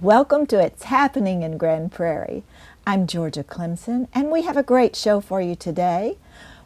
Welcome to It's Happening in Grand Prairie. I'm Georgia Clemson, and we have a great show for you today.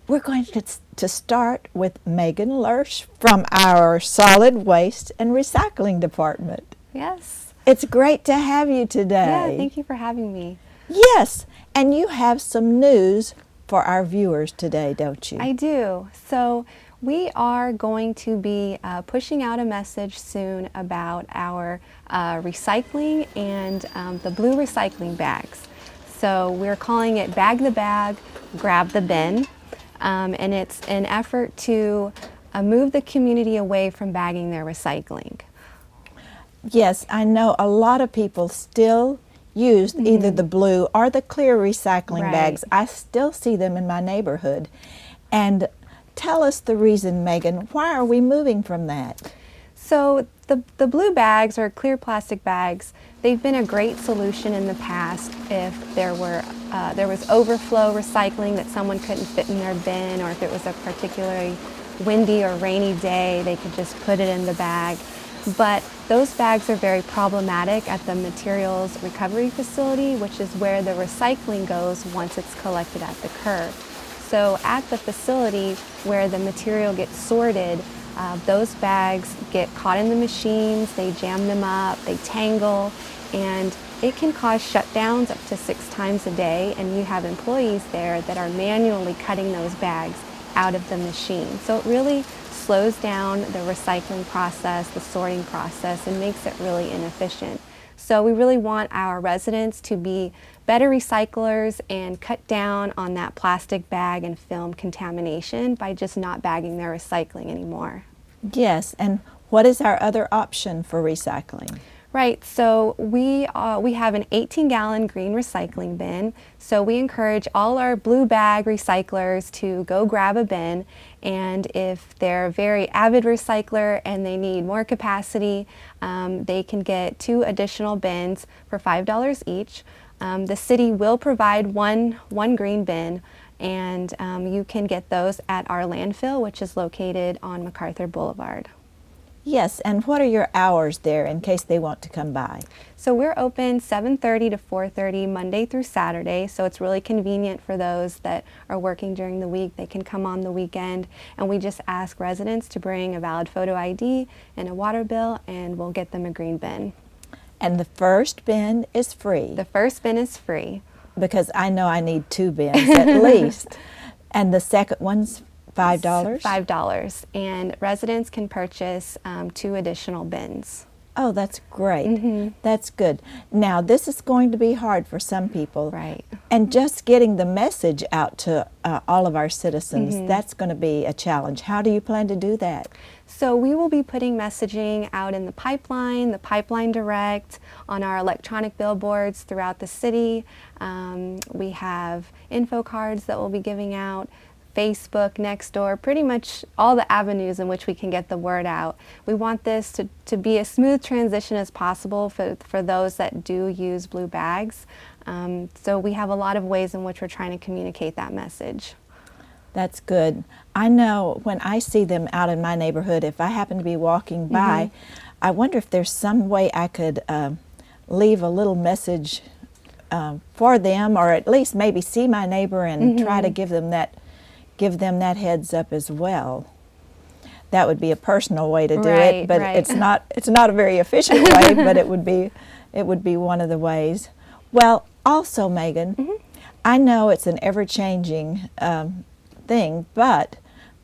We're going to start with Megan Lersch from our Solid Waste and Recycling Department. Yes. It's great to have you today. Yeah, thank you for having me. Yes, and you have some news for our viewers today, don't you? I do. So we are going to be pushing out a message soon about our recycling and the blue recycling bags. So we're calling it Bag the Bag, Grab the Bin, and it's an effort to move the community away from bagging their recycling. Yes, I know a lot of people still use either the blue or the clear recycling bags. I still see them in my neighborhood. And tell us the reason, Megan. Why are we moving from that? So the blue bags or clear plastic bags, they've been a great solution in the past if there was overflow recycling that someone couldn't fit in their bin, or if it was a particularly windy or rainy day, they could just put it in the bag. But those bags are very problematic at the materials recovery facility, which is where the recycling goes once it's collected at the curb. So at the facility where the material gets sorted, those bags get caught in the machines, they jam them up, they tangle, and it can cause shutdowns up to 6 times a day, and you have employees there that are manually cutting those bags out of the machine. So it really slows down the recycling process, the sorting process, and makes it really inefficient. So we really want our residents to be better recyclers and cut down on that plastic bag and film contamination by just not bagging their recycling anymore. Yes, and what is our other option for recycling? Right, so we have an 18-gallon green recycling bin, so we encourage all our blue bag recyclers to go grab a bin, and if they're a very avid recycler and they need more capacity, they can get 2 additional bins for $5 each. The city will provide one green bin, and you can get those at our landfill, which is located on MacArthur Boulevard. Yes, and what are your hours there in case they want to come by? So we're open 7:30 to 4:30 Monday through Saturday, so it's really convenient for those that are working during the week. They can come on the weekend, and we just ask residents to bring a valid photo ID and a water bill, and we'll get them a green bin. And the first bin is free? The first bin is free. Because I know I need 2 bins at least. And the second one's $5? $5, and residents can purchase 2 additional bins. Oh, that's great. That's good. Now, this is going to be hard for some people. Right. And just getting the message out to all of our citizens, that's going to be a challenge. How do you plan to do that? So we will be putting messaging out in the Pipeline Direct, on our electronic billboards throughout the city. We have info cards that we'll be giving out, Facebook, Nextdoor, pretty much all the avenues in which we can get the word out. We want this to be a smooth transition as possible for those that do use blue bags. So we have a lot of ways in which we're trying to communicate that message. That's good. I know when I see them out in my neighborhood, if I happen to be walking by, I wonder if there's some way I could leave a little message for them, or at least maybe see my neighbor and try to give them that heads up as well. That would be a personal way to do it, but it's not a very efficient way, but it would be one of the ways. Well, also, Megan, I know it's an ever-changing thing, but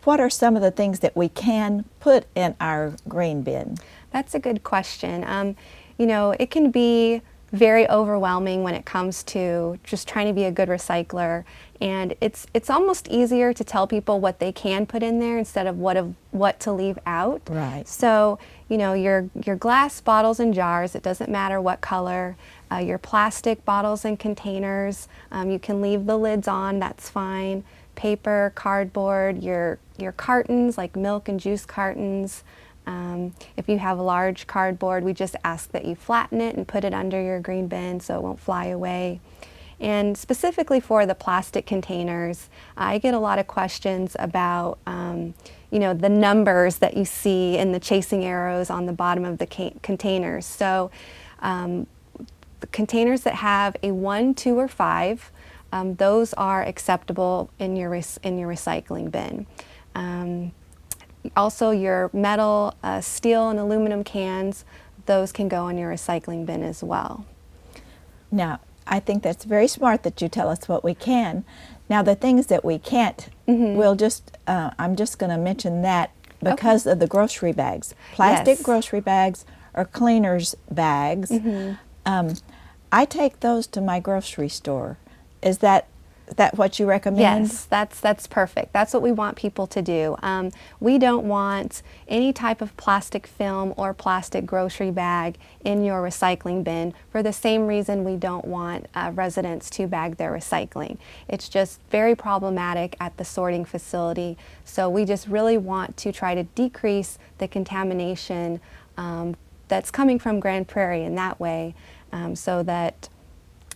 what are some of the things that we can put in our green bin? That's a good question. You know, it can be very overwhelming when it comes to just trying to be a good recycler, and it's almost easier to tell people what they can put in there instead of what to leave out. Right. So, you know, your glass bottles and jars, it doesn't matter what color. Your plastic bottles and containers, you can leave the lids on, that's fine. Paper, cardboard, your cartons like milk and juice cartons. If you have a large cardboard, we just ask that you flatten it and put it under your green bin so it won't fly away. And specifically for the plastic containers, I get a lot of questions about you know, the numbers that you see in the chasing arrows on the bottom of the containers. So the containers that have a 1, 2, or 5, those are acceptable in your recycling bin. Also, your metal, steel, and aluminum cans, those can go in your recycling bin as well. Now, I think that's very smart that you tell us what we can. Now, the things that we can't, we'll just, I'm just going to mention that because of the grocery bags. Plastic Yes. grocery bags or cleaners bags. I take those to my grocery store. Is that what you recommend? Yes, that's perfect. That's what we want people to do. We don't want any type of plastic film or plastic grocery bag in your recycling bin for the same reason we don't want residents to bag their recycling. It's just very problematic at the sorting facility. So we just really want to try to decrease the contamination that's coming from Grand Prairie in that way, so that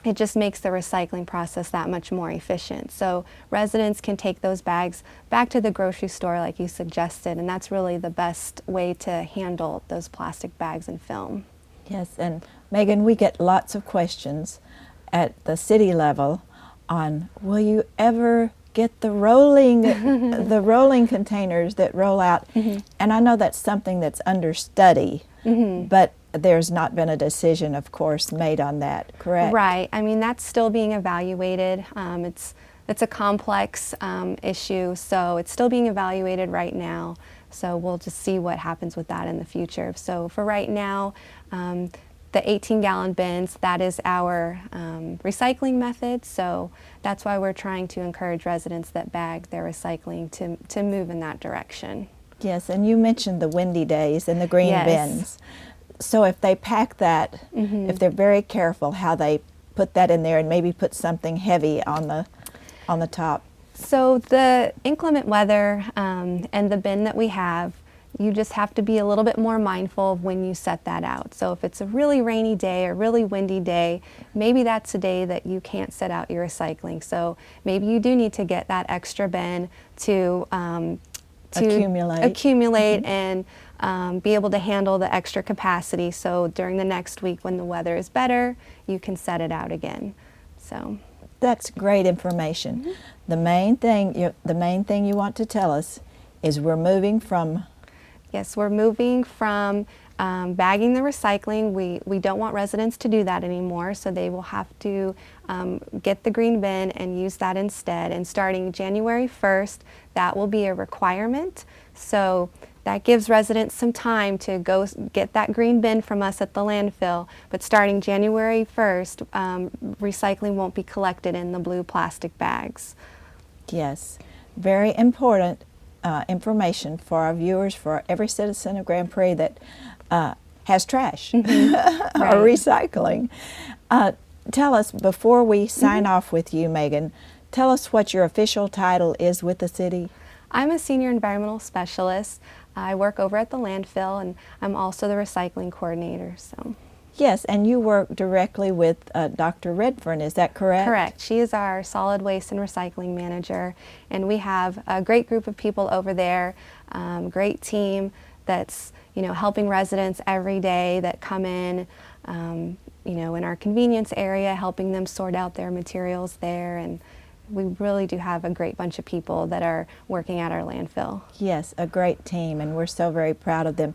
it just makes the recycling process that much more efficient. So residents can take those bags back to the grocery store like you suggested, and that's really the best way to handle those plastic bags and film. Yes, and Megan, we get lots of questions at the city level on, will you ever get the rolling the rolling containers that roll out? And I know that's something that's under study, but there's not been a decision, of course, made on that, correct? Right. I mean, that's still being evaluated. It's a complex issue, so it's still being evaluated right now. So we'll just see what happens with that in the future. So for right now, the 18-gallon bins, that is our recycling method. So that's why we're trying to encourage residents that bag their recycling to move in that direction. Yes, and you mentioned the windy days and the green Yes. bins. So if they pack that, if they're very careful how they put that in there and maybe put something heavy on the top. So the inclement weather and the bin that we have, you just have to be a little bit more mindful of when you set that out. So if it's a really rainy day or really windy day, maybe that's a day that you can't set out your recycling. So maybe you do need to get that extra bin to accumulate and be able to handle the extra capacity. So during the next week when the weather is better, you can set it out again. So that's great information. The main thing you want to tell us is we're moving from. Yes, we're moving from bagging the recycling. We don't want residents to do that anymore, so they will have to get the green bin and use that instead. And starting January 1st, that will be a requirement. So that gives residents some time to go get that green bin from us at the landfill. But starting January 1st, recycling won't be collected in the blue plastic bags. Yes, very important information for our viewers, for every citizen of Grand Prairie that has trash or recycling. Tell us, before we sign off with you, Megan, tell us what your official title is with the city. I'm a senior environmental specialist. I work over at the landfill, and I'm also the recycling coordinator. So. Yes, and you work directly with Dr. Redfern, is that correct? Correct. She is our solid waste and recycling manager, and we have a great group of people over there, great team that's helping residents every day that come in, in our convenience area, helping them sort out their materials there, and we really do have a great bunch of people that are working at our landfill. Yes, a great team, and we're so very proud of them.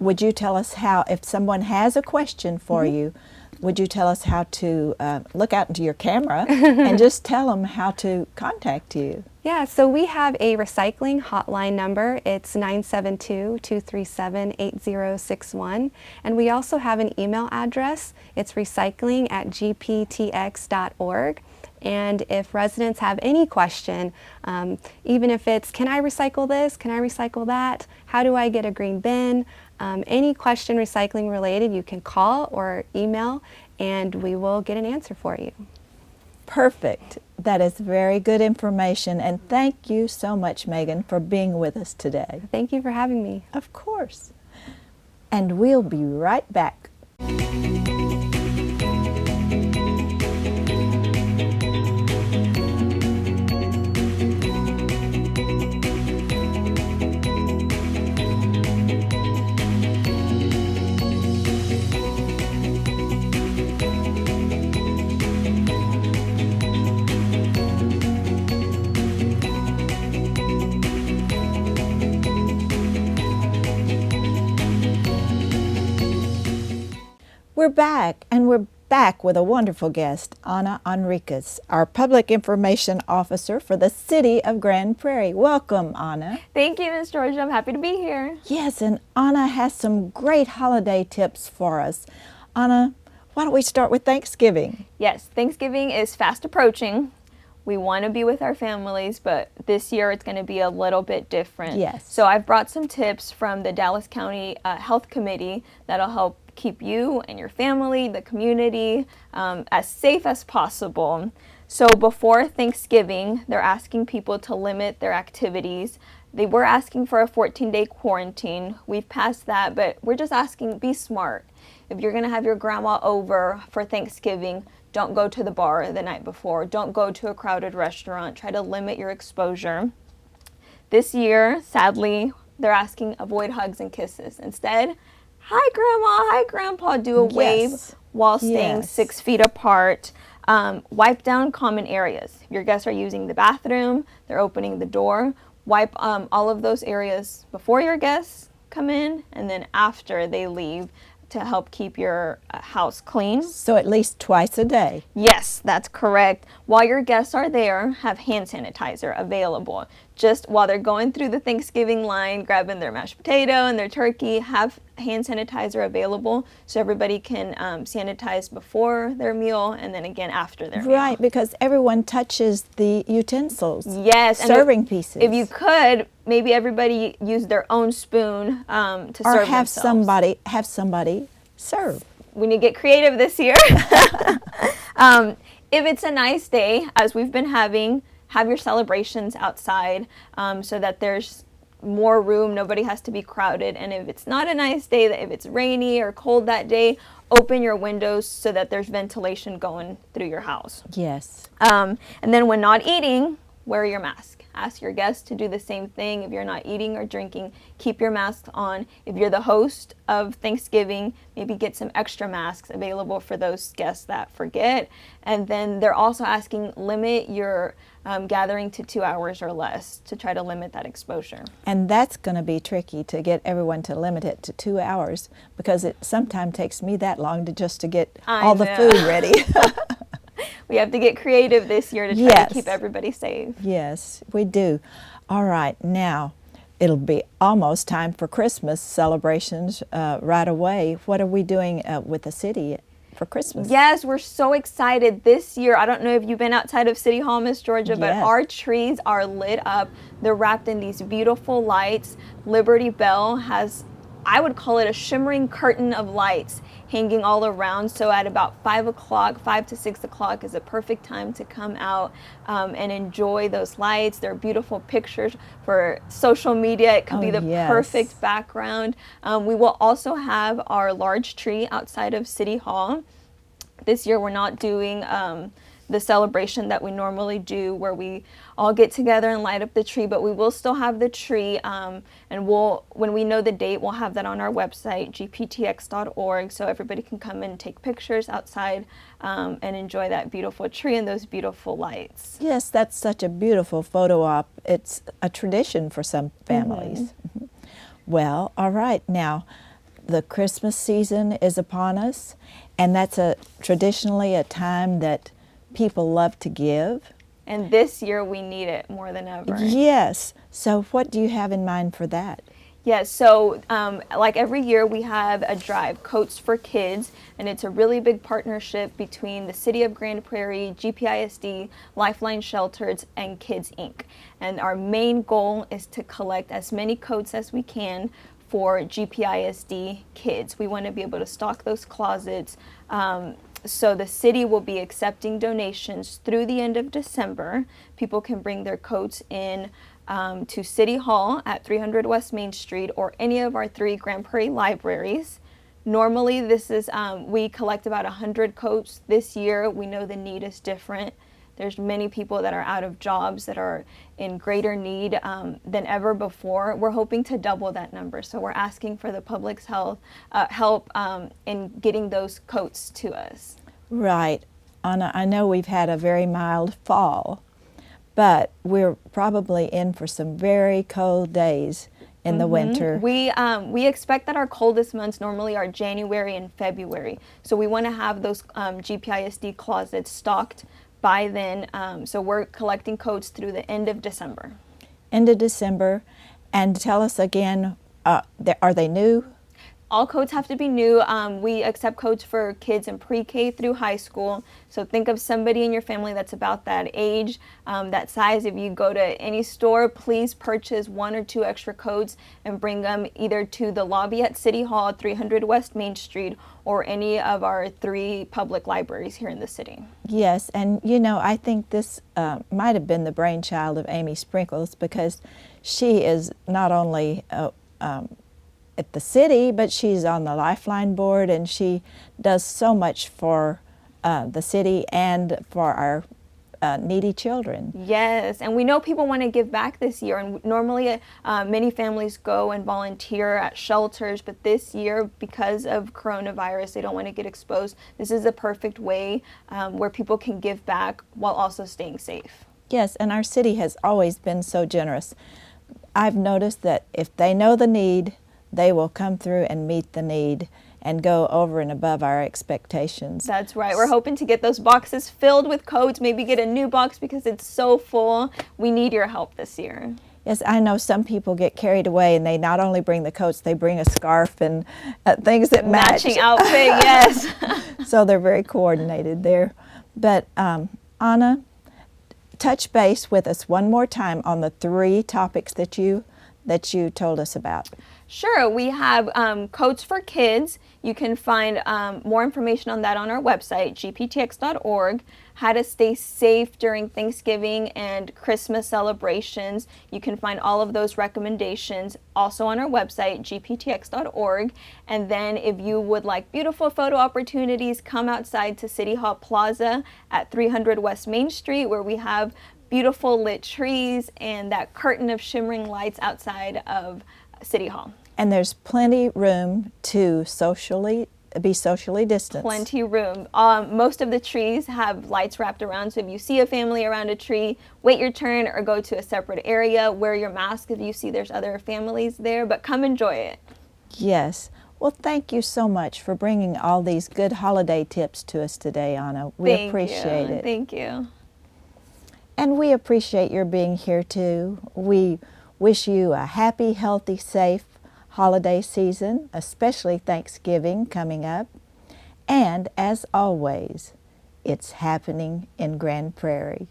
Would you tell us how, if someone has a question for you, would you tell us how to look out into your camera and just tell them how to contact you? Yeah, so we have a recycling hotline number. It's 972-237-8061. And we also have an email address. It's recycling@gptx.org. And if residents have any question, even if it's, can I recycle this? Can I recycle that? How do I get a green bin? Any question recycling related, you can call or email, and we will get an answer for you. Perfect. That is very good information, and thank you so much, Megan, for being with us today. Thank you for having me. Of course. And we'll be right back. we're back, and we're back with a wonderful guest, Ana Enriquez, our Public Information Officer for the City of Grand Prairie. Welcome, Ana. Thank you, Ms. Georgia. I'm happy to be here. Yes, and Ana has some great holiday tips for us. Ana, why don't we start with Thanksgiving? Yes, Thanksgiving is fast approaching. We want to be with our families, but this year it's going to be a little bit different. Yes. So I've brought some tips from the Dallas County Health Committee that'll help keep you and your family, the community, as safe as possible. So before Thanksgiving, they're asking people to limit their activities. They were asking for a 14-day quarantine. We've passed that, but we're just asking, be smart. If you're going to have your grandma over for Thanksgiving, don't go to the bar the night before. Don't go to a crowded restaurant. Try to limit your exposure. This year, sadly, they're asking avoid hugs and kisses. Instead, hi, Grandma, hi, Grandpa. Do a wave while staying 6 feet apart. Wipe down common areas. If your guests are using the bathroom, they're opening the door, wipe all of those areas before your guests come in and then after they leave to help keep your house clean. So at least twice a day. Yes, that's correct. While your guests are there, have hand sanitizer available. Just while they're going through the Thanksgiving line, grabbing their mashed potato and their turkey, have hand sanitizer available so everybody can sanitize before their meal and then again after their meal. Right, because everyone touches the utensils. Yes. Serving pieces. If you could, maybe everybody use their own spoon to serve or have themselves. somebody serve. We need to get creative this year. If it's a nice day, as we've been having, have your celebrations outside so that there's more room, nobody has to be crowded. And if it's not a nice day, if it's rainy or cold that day, open your windows so that there's ventilation going through your house. Yes. And then when not eating, wear your mask. Ask your guests to do the same thing. If you're not eating or drinking, keep your mask on. If you're the host of Thanksgiving, maybe get some extra masks available for those guests that forget. And then they're also asking, limit your gathering to 2 hours or less to try to limit that exposure. And that's going to be tricky to get everyone to limit it to 2 hours because it sometimes takes me that long to get all the food ready. We have to get creative this year to try to keep everybody safe. Yes, we do. All right, now it'll be almost time for Christmas celebrations right away. What are we doing with the city for Christmas? Yes, we're so excited this year. I don't know if you've been outside of City Hall, Miss Georgia, but our trees are lit up. They're wrapped in these beautiful lights. Liberty Bell has, I would call it a shimmering curtain of lights hanging all around. So at about 5 to 6 o'clock is a perfect time to come out and enjoy those lights. They're beautiful pictures for social media. It could be the perfect background. We will also have our large tree outside of City Hall. This year we're not doing the celebration that we normally do where we all get together and light up the tree, but we will still have the tree and when we know the date, we'll have that on our website, gptx.org, so everybody can come and take pictures outside and enjoy that beautiful tree and those beautiful lights. Yes, that's such a beautiful photo op. It's a tradition for some families. Mm-hmm. Well, all right, now the Christmas season is upon us, and that's traditionally a time that people love to give. And this year we need it more than ever. Yes. So what do you have in mind for that? Yes, so like every year we have a drive, Coats for Kids, and it's a really big partnership between the City of Grand Prairie, GPISD, Lifeline Shelters, and Kids Inc. And our main goal is to collect as many coats as we can for GPISD kids. We want to be able to stock those closets. So the city will be accepting donations through the end of December. People can bring their coats in to City Hall at 300 West Main Street or any of our 3 Grand Prairie libraries. Normally this is, we collect about 100 coats. This year we know the need is different. There's many people that are out of jobs that are in greater need than ever before. We're hoping to double that number. So we're asking for the public's help in getting those coats to us. Right. Anna, I know we've had a very mild fall, but we're probably in for some very cold days in the winter. We expect that our coldest months normally are January and February. So we want to have those GPISD closets stocked by then. So we're collecting coats through the end of December. End of December. And tell us again, are they new? All coats have to be new. We accept coats for kids in pre-K through high school. So think of somebody in your family that's about that age, that size. If you go to any store, please purchase 1 or 2 extra coats and bring them either to the lobby at City Hall, 300 West Main Street, or any of our 3 public libraries here in the city. Yes, and you know, I think this might have been the brainchild of Amy Sprinkles, because she is not only at the city, but she's on the Lifeline board, and she does so much for the city and for our needy children. Yes, and we know people want to give back this year, and normally many families go and volunteer at shelters, but this year, because of coronavirus, they don't want to get exposed. This is a perfect way where people can give back while also staying safe. Yes, and our city has always been so generous. I've noticed that if they know the need, they will come through and meet the need and go over and above our expectations. That's right. We're hoping to get those boxes filled with coats, maybe get a new box because it's so full. We need your help this year. Yes, I know some people get carried away and they not only bring the coats, they bring a scarf and things that match. Matching outfit, yes. So they're very coordinated there. But Anna, touch base with us one more time on the 3 topics that you told us about. Sure, we have coats for kids. You can find more information on that on our website, gptx.org. How to stay safe during Thanksgiving and Christmas celebrations. You can find all of those recommendations also on our website, gptx.org. And then if you would like beautiful photo opportunities, come outside to City Hall Plaza at 300 West Main Street, where we have beautiful lit trees and that curtain of shimmering lights outside of City Hall. And there's plenty room to be socially distanced. Plenty room. Most of the trees have lights wrapped around, so if you see a family around a tree, wait your turn or go to a separate area. Wear your mask if you see there's other families there, but come enjoy it. Yes. Well, thank you so much for bringing all these good holiday tips to us today, Anna. We appreciate it. Thank you. And we appreciate your being here too. We wish you a happy, healthy, safe holiday season, especially Thanksgiving coming up. And as always, it's happening in Grand Prairie.